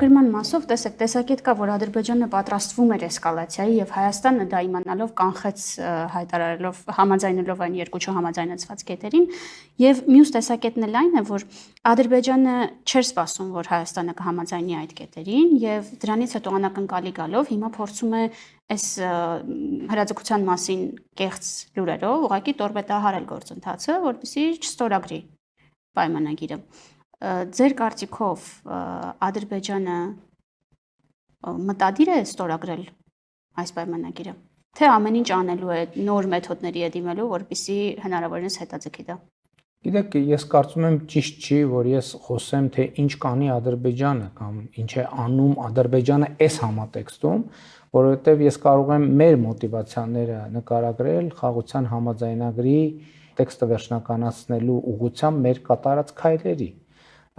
Ստորագրման մասով տեսեք, տեսակետ կա, որ Ադրբեջանը պատրաստվում էր էսկալացիայի եւ Հայաստանը դա իմանալով կանխեց հայտարարելով համաձայնելով այն երկու չհամաձայնեցված կետերին եւ մյուս տեսակետն էլ այն է, որ Ադրբեջանը չէր սպասում, որ Հայաստանը կհամաձայնի այդ կետերին եւ դրանից հետո անակնկալի գալով հիմա փորձում է այս հրաձգության մասին կեղծ լուրերով ուղղակի տորպեդահարել գործընթացը, որպեսզի չստորագրի պայմանագիրը։ Ձեր կարծիքով Ադրբեջանը մտադիր է ստորագրել այս պայմանագիրը, թե ամեն ինչ անելու է նոր մեթոդների է դիմելու, որպեսզի հնարավորինս հետաձգի դա։ Գիտեք, ես կարծում եմ ճիշտ չի, որ ես խոսեմ, թե ինչ կանի Ադրբեջանը կամ ինչ է անում Ադրբեջանը այս համատեքստում, որովհետև ես կարող եմ մեր մոտիվացիաները նկարագրել խաղաղության համաձայնագրի տեքստը վերջնականացնելու ուղղությամբ մեր կատարած քայլերի։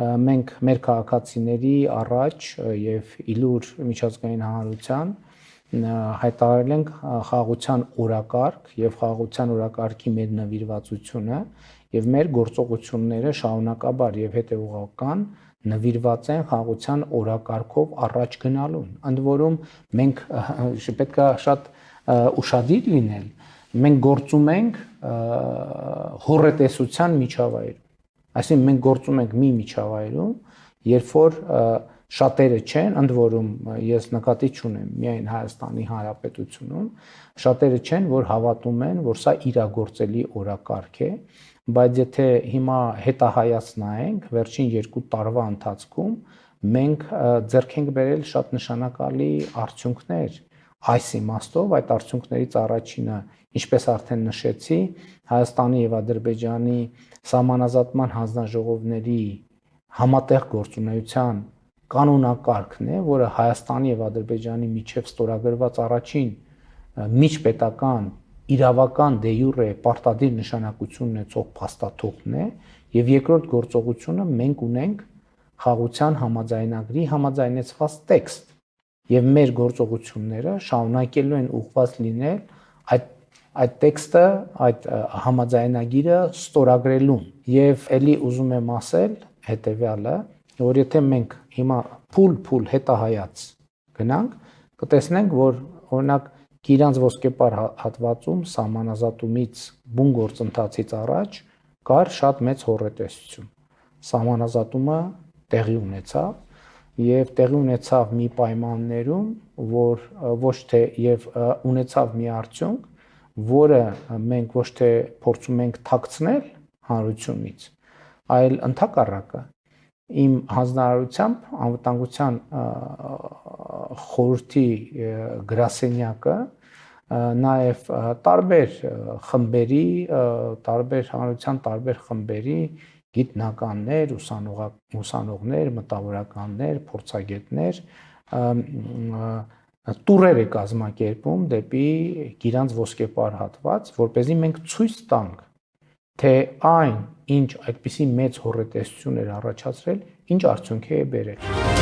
Մենք մեր քաղաքացիների առաջ եւ իլուր միջազգային հանրության հայտարարել ենք խաղաղության օրակարգ եւ խաղաղության օրակարգի մեր նվիրվածությունը եւ մեր գործողությունները շարունակաբար եւ հետեւողական նվիրված են խաղաղության օրակարգով առաջ գնալուն։ Ընդ որում մենք պետք է շատ ուշադիր լինել, մենք գործում ենք հոռետեսության միջավայրում։ Այսինքն մենք գործում ենք մի միջավայրում, երբ որ շատերը չեն, ընդ որում ես նկատի չունեմ միայն Հայաստանի Հանրապետությունում, շատերը չեն, որ հավատում են, որ սա իրագործելի օրակարգ է, բայց եթե հիմա հետահայացնենք վերջին 2 տարվա ընթացքում մենք ձեռք ենք բերել շատ նշանակալի արդյունքներ այս իմաստով, այդ արդյունքներից առաջինը, ինչպես արդեն նշեցի, Հայաստանի եւ Ադրբեջանի սահմանազատման հանձնաժողովների համատեղ գործունեության կանոնակարգն է, որը Հայաստանի եւ Ադրբեջանի միջև ստորագրված առաջին միջպետական իրավական դե յուրե պարտադիր նշանակություն ունեցող փաստաթուղթն է, եւ երկրորդ գործողությունը մենք ունենք խաղաղության համաձայնագրի համաձայնեցված տեքստ, եւ մեր գործողությունները շարունակելու են ուղղված լինել այդ տեքստը, այդ համաձայնագիրը ստորագրելուն։ Եվ ելի ուզում եմ ասել հետեւյալը, որ եթե մենք հիմա փուլ հետահայաց գնանք, կտեսնենք, որ օրինակ Գիրանց ոսկեպար հատվածում սահմանազատումից բուն գործընթացից առաջ կար շատ մեծ հոռետեսություն։ Սահմանազատումը տեղի ունեցավ եւ տեղի ունեցավ մի պայմաններում, որ ոչ թե եւ ունեցավ մի արդյունք, որը մենք ոչ թե փորձում ենք թաքցնել հանրությունից, այլ ընդհակառակը իմ հանձնարարությամբ անվտանգության խորհրդի գրասենյակը նաև տարբեր խմբերի, տարբեր հանրության տարբեր խմբերի գիտնականներ, ուսանողներ, մտավորականներ, փորձագետներ տուրեր է կազմակերպում դեպի Գիրանց ոսկեպար հատված, որպեսզի մենք ցույց տանք, թե այն, ինչ այդպիսի մեծ հոռետեսություն էր առաջացրել, ինչ արդյունքի է բերել։